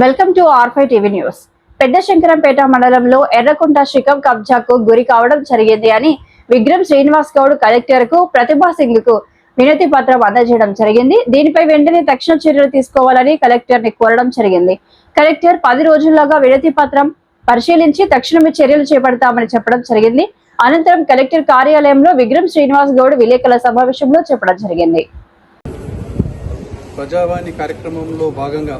Welcome to R5 TV news. పెద్ద శంకరంపేట మండలంలో ఎర్రకుంట శిఖం కబ్జాకు గురి కావడం జరిగింది అని విగ్రహం శ్రీనివాస్ గౌడ్ కలెక్టర్ కు ప్రతిభా సింగ్ కు వినతి పత్రం అందజేయడం జరిగింది. దీనిపై వెంటనే తక్షణ చర్యలు తీసుకోవాలని కలెక్టర్ ని కోరడం జరిగింది. కలెక్టర్ 10 రోజుల్లోగా వినతి పత్రం పరిశీలించి తక్షణమే చర్యలు చేపడతామని చెప్పడం జరిగింది. అనంతరం కలెక్టర్ కార్యాలయంలో విగ్రహం శ్రీనివాస్ గౌడ్ విలేకరుల సమావేశంలో చెప్పడం జరిగింది. ప్రజావాణి కార్యక్రమంలో భాగంగా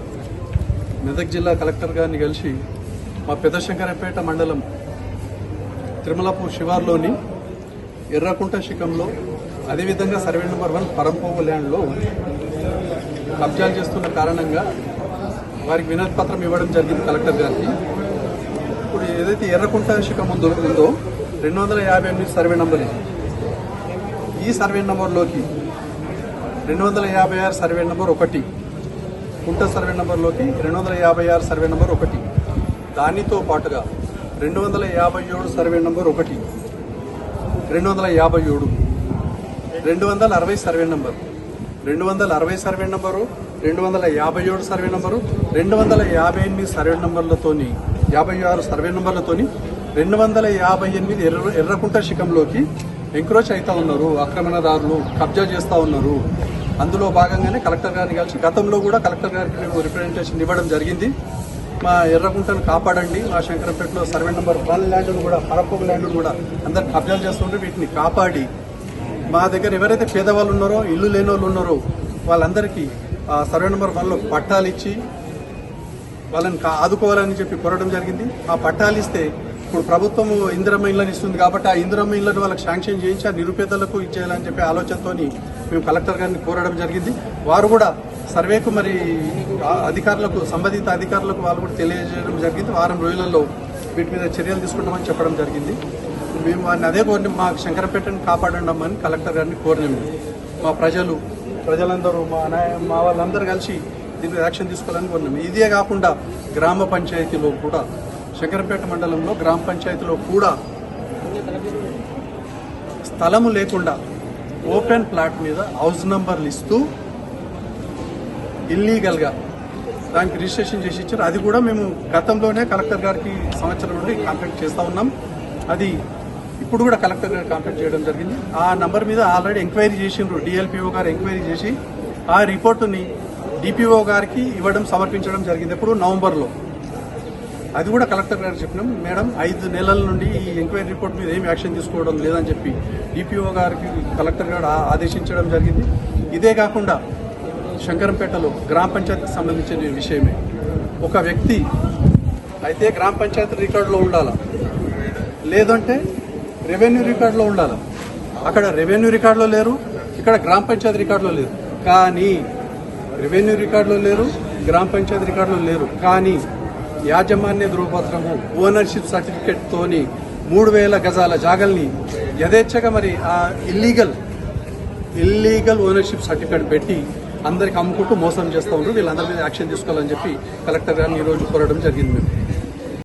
మెదక్ జిల్లా కలెక్టర్ గారిని కలిసి మా పెద్ద శంకరంపేట మండలం తిరుమలపూర్ శివార్లోని ఎర్రకుంట శిఖంలో అదేవిధంగా సర్వే నెంబర్ 1 పరంపోవు ల్యాండ్లో కబ్జాలు చేస్తున్న కారణంగా వారికి వినతి పత్రం ఇవ్వడం జరిగింది కలెక్టర్ గారికి. ఇప్పుడు ఏదైతే ఎర్రకుంట శిఖం ఉందో 258 సర్వే నెంబర్ ఇది. ఈ సర్వే నెంబర్లోకి 256 సర్వే నెంబర్ 1, కుంట సర్వే నెంబర్లోకి 256 సర్వే నెంబర్ 1, దానితో పాటుగా 257 survey number 1, 257, 260 survey number, 260 survey number, 257 survey number, 258 survey నెంబర్లతోని 56 సర్వే నెంబర్లతోని 258 ఎర్రకుంట శిఖంలోకి ఎంక్రోచ్ అవుతా ఉన్నారు. ఆక్రమణదారులు కబ్జా చేస్తూ ఉన్నారు. అందులో భాగంగానే కలెక్టర్ గారిని కలిసి గతంలో కూడా కలెక్టర్ గారికి మేము రిప్రజెంటేషన్ ఇవ్వడం జరిగింది. మా ఎర్రకుంటను కాపాడండి, మా శంకరంపేటలో సర్వే నెంబర్ 1 ల్యాండ్ను కూడా పరపోగు ల్యాండ్ను కూడా అందరు కబ్జాలు చేస్తుంటే వీటిని కాపాడి మా దగ్గర ఎవరైతే పేదవాళ్ళు ఉన్నారో ఇల్లు లేని వాళ్ళు ఉన్నారో వాళ్ళందరికీ సర్వే నెంబర్ 1లో పట్టాలు ఇచ్చి వాళ్ళని ఆదుకోవాలని చెప్పి కోరడం జరిగింది. ఆ పట్టాలు ఇస్తే ఇప్పుడు ప్రభుత్వం ఇందిరమ్మ ఇళ్ళని ఇస్తుంది కాబట్టి ఆ ఇందిరమ్మ ఇళ్ళని వాళ్ళకి శాంక్షన్ చేయించి ఆ నిరుపేదలకు ఇచ్చేయాలని చెప్పి ఆలోచనతోని మేము కలెక్టర్ గారిని కోరడం జరిగింది. వారు కూడా సర్వేకు మరి అధికారులకు సంబంధిత అధికారులకు వాళ్ళు కూడా తెలియజేయడం జరిగింది. వారం రోజులలో వీటి మీద చర్యలు తీసుకుంటామని చెప్పడం జరిగింది. మేము వారిని అదే కోరిన మా శంకరంపేటను కాపాడండి కలెక్టర్ గారిని కోరినాము. మా ప్రజలందరూ మా వాళ్ళందరూ కలిసి దీని మీద యాక్షన్ తీసుకోవాలని కోరినాము. ఇదే కాకుండా గ్రామ పంచాయతీలో కూడా శంకరంపేట మండలంలో గ్రామ పంచాయతీలో కూడా స్థలము లేకుండా ఓపెన్ ప్లాట్ మీద హౌస్ నంబర్లు ఇస్తూ ఇల్లీగల్గా దానికి రిజిస్ట్రేషన్ చేసి ఇచ్చారు. అది కూడా మేము గతంలోనే కలెక్టర్ గారికి సంవత్సరం నుండి కాంటాక్ట్ చేస్తూ ఉన్నాం. అది ఇప్పుడు కూడా కలెక్టర్ గారు కాంటాక్ట్ చేయడం జరిగింది. ఆ నంబర్ మీద ఆల్రెడీ ఎంక్వైరీ చేసిండ్రు. DLPO గారు ఎంక్వైరీ చేసి ఆ రిపోర్టుని DPO గారికి సమర్పించడం జరిగింది. ఎప్పుడు నవంబర్లో. అది కూడా కలెక్టర్ గారు చెప్పినాం. మేడం 5 నెలల నుండి ఈ ఎంక్వైరీ రిపోర్ట్ మీద ఏం యాక్షన్ తీసుకోవడం లేదని చెప్పి DPO గారికి కలెక్టర్ గారు ఆదేశించడం జరిగింది. ఇదే కాకుండా శంకరంపేటలో గ్రామ పంచాయతీకి సంబంధించిన విషయమే. ఒక వ్యక్తి అయితే గ్రామ పంచాయతీ రికార్డులో ఉండాలా, లేదంటే రెవెన్యూ రికార్డులో ఉండాలా. అక్కడ రెవెన్యూ రికార్డులో లేరు, ఇక్కడ గ్రామ పంచాయతీ రికార్డులో లేరు. కానీ రెవెన్యూ రికార్డులో లేరు, గ్రామ పంచాయతీ రికార్డులో లేరు. కానీ యాజమాన్య ధృవపత్రము ఓనర్షిప్ సర్టిఫికెట్ తోని 3000 గజాల జాగల్ని యథేచ్ఛగా మరి ఆ ఇల్లీగల్ ఓనర్షిప్ సర్టిఫికెట్ పెట్టి అందరికి అమ్ముకుంటూ మోసం చేస్తూ ఉన్నారు. వీళ్ళందరి మీద యాక్షన్ తీసుకోవాలని చెప్పి కలెక్టర్ గారిని ఈరోజు కోరడం జరిగింది.